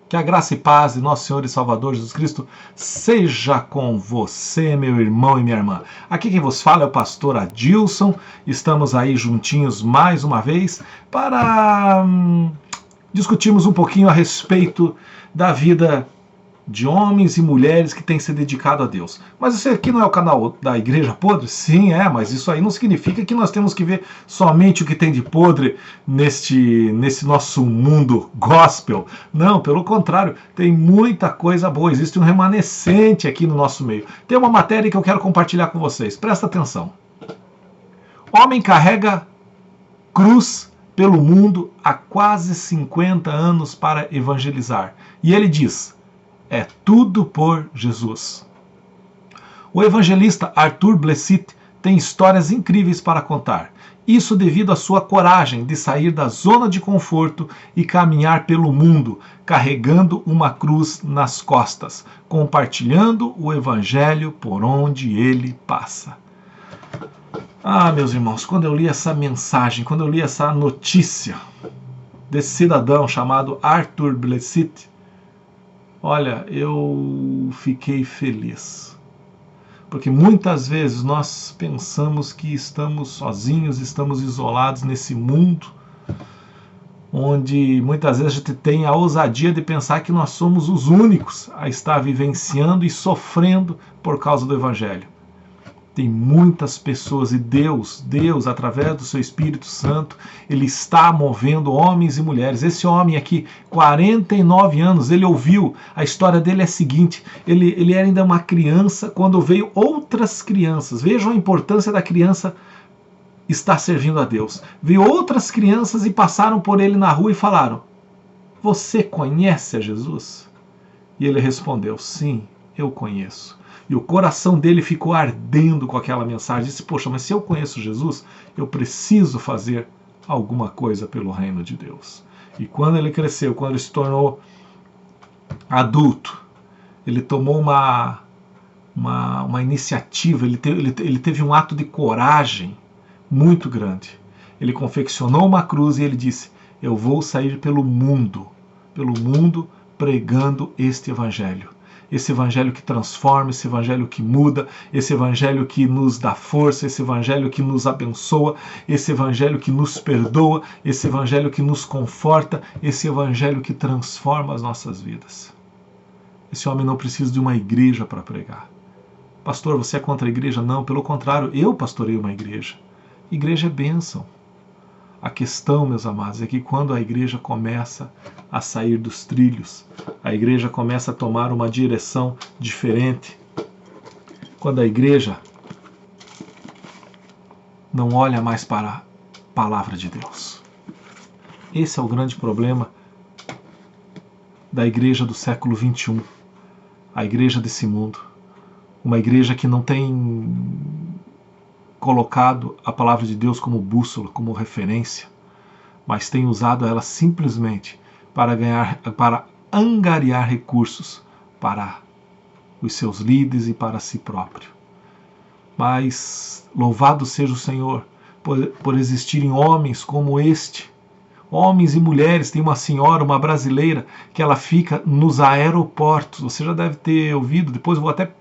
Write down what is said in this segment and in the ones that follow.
Que a graça e paz de nosso Senhor e Salvador Jesus Cristo seja com você, meu irmão e minha irmã. Aqui quem vos fala é o pastor Adilson. Estamos aí juntinhos mais uma vez para discutirmos um pouquinho a respeito da vida de homens e mulheres que têm se dedicado a Deus. Mas esse aqui não é o canal da Igreja Podre? Sim, mas isso aí não significa que nós temos que ver somente o que tem de podre nesse nosso mundo gospel. Não, pelo contrário, tem muita coisa boa, existe um remanescente aqui no nosso meio. Tem uma matéria que eu quero compartilhar com vocês, presta atenção. Homem carrega cruz pelo mundo há quase 50 anos para evangelizar. E ele diz: é tudo por Jesus. O evangelista Arthur Blessitt tem histórias incríveis para contar. Isso devido à sua coragem de sair da zona de conforto e caminhar pelo mundo, carregando uma cruz nas costas, compartilhando o evangelho por onde ele passa. Meus irmãos, quando eu li essa mensagem, quando eu li essa notícia desse cidadão chamado Arthur Blessitt, olha, eu fiquei feliz. Porque muitas vezes nós pensamos que estamos sozinhos, estamos isolados nesse mundo, onde muitas vezes a gente tem a ousadia de pensar que nós somos os únicos a estar vivenciando e sofrendo por causa do Evangelho. Tem muitas pessoas e Deus, através do seu Espírito Santo, Ele está movendo homens e mulheres. Esse homem aqui, 49 anos, ele ouviu, a história dele é a seguinte, ele era ainda uma criança quando veio outras crianças. Vejam a importância da criança estar servindo a Deus. Veio outras crianças e passaram por ele na rua e falaram: você conhece a Jesus? E ele respondeu: sim, eu conheço. E o coração dele ficou ardendo com aquela mensagem. Disse: poxa, mas se eu conheço Jesus, eu preciso fazer alguma coisa pelo reino de Deus. E quando ele cresceu, quando ele se tornou adulto, ele tomou uma iniciativa, ele teve um ato de coragem muito grande. Ele confeccionou uma cruz e ele disse: eu vou sair pelo mundo pregando este evangelho. Esse evangelho que transforma, esse evangelho que muda, esse evangelho que nos dá força, esse evangelho que nos abençoa, esse evangelho que nos perdoa, esse evangelho que nos conforta, esse evangelho que transforma as nossas vidas. Esse homem não precisa de uma igreja para pregar. Pastor, você é contra a igreja? Não, pelo contrário, eu pastorei uma igreja. Igreja é bênção. A questão, meus amados, é que quando a igreja começa a sair dos trilhos, a igreja começa a tomar uma direção diferente, quando a igreja não olha mais para a palavra de Deus. Esse é o grande problema da igreja do século XXI, a igreja desse mundo. Uma igreja que não tem colocado a palavra de Deus como bússola, como referência, mas tem usado ela simplesmente para angariar recursos para os seus líderes e para si próprio. Mas louvado seja o Senhor por existirem homens como este, homens e mulheres. Tem uma senhora, uma brasileira, que ela fica nos aeroportos. Você já deve ter ouvido, depois eu vou até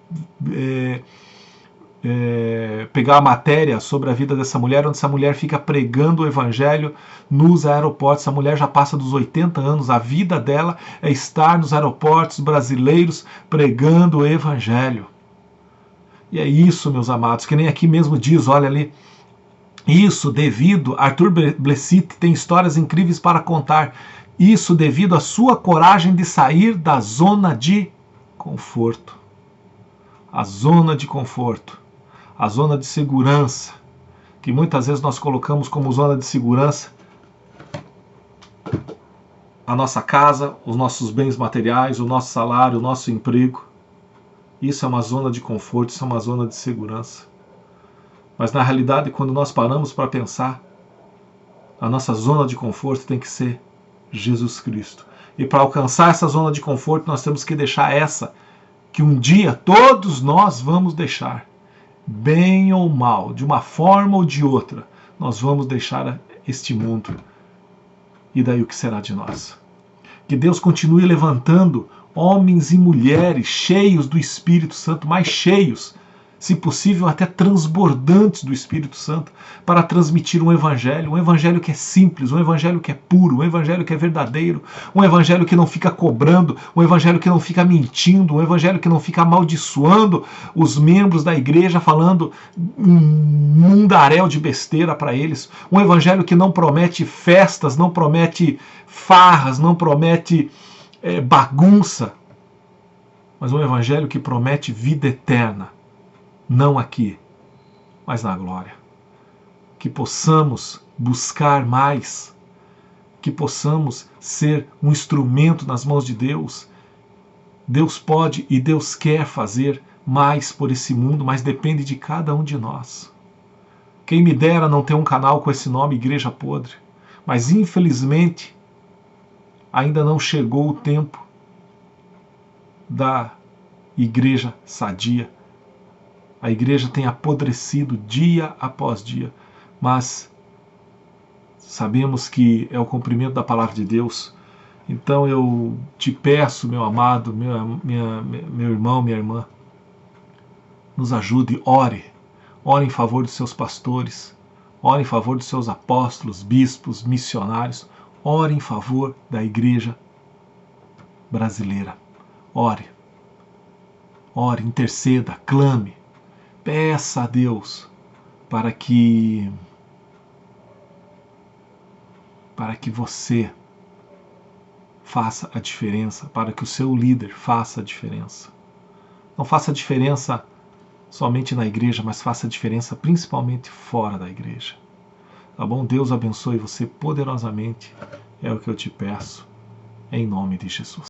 pegar a matéria sobre a vida dessa mulher, onde essa mulher fica pregando o evangelho nos aeroportos. Essa mulher já passa dos 80 anos, a vida dela é estar nos aeroportos brasileiros pregando o evangelho. E é isso, meus amados, que nem aqui mesmo diz, olha ali, isso devido, Arthur Blessitt tem histórias incríveis para contar, isso devido à sua coragem de sair da zona de conforto. A zona de conforto, a zona de segurança, que muitas vezes nós colocamos como zona de segurança a nossa casa, os nossos bens materiais, o nosso salário, o nosso emprego. Isso é uma zona de conforto, isso é uma zona de segurança. Mas na realidade, quando nós paramos para pensar, a nossa zona de conforto tem que ser Jesus Cristo. E para alcançar essa zona de conforto, nós temos que deixar essa que um dia todos nós vamos deixar, bem ou mal, de uma forma ou de outra, nós vamos deixar este mundo. E daí o que será de nós? Que Deus continue levantando homens e mulheres cheios do Espírito Santo, mais cheios, se possível até transbordantes do Espírito Santo, para transmitir um evangelho que é simples, um evangelho que é puro, um evangelho que é verdadeiro, um evangelho que não fica cobrando, um evangelho que não fica mentindo, um evangelho que não fica amaldiçoando os membros da igreja, falando um mundaréu de besteira para eles, um evangelho que não promete festas, não promete farras, não promete bagunça, mas um evangelho que promete vida eterna, não aqui, mas na glória. Que possamos buscar mais, que possamos ser um instrumento nas mãos de Deus. Deus pode e Deus quer fazer mais por esse mundo, mas depende de cada um de nós. Quem me dera não ter um canal com esse nome, Igreja Podre, mas infelizmente ainda não chegou o tempo da igreja sadia. A igreja tem apodrecido dia após dia, mas sabemos que é o cumprimento da palavra de Deus. Então eu te peço, meu amado, meu irmão, minha irmã, nos ajude, ore em favor dos seus pastores, ore em favor dos seus apóstolos, bispos, missionários, ore em favor da igreja brasileira. Ore, interceda, clame. Peça a Deus para que você faça a diferença, para que o seu líder faça a diferença. Não faça a diferença somente na igreja, mas faça a diferença principalmente fora da igreja. Tá bom? Deus abençoe você poderosamente, é o que eu te peço, em nome de Jesus.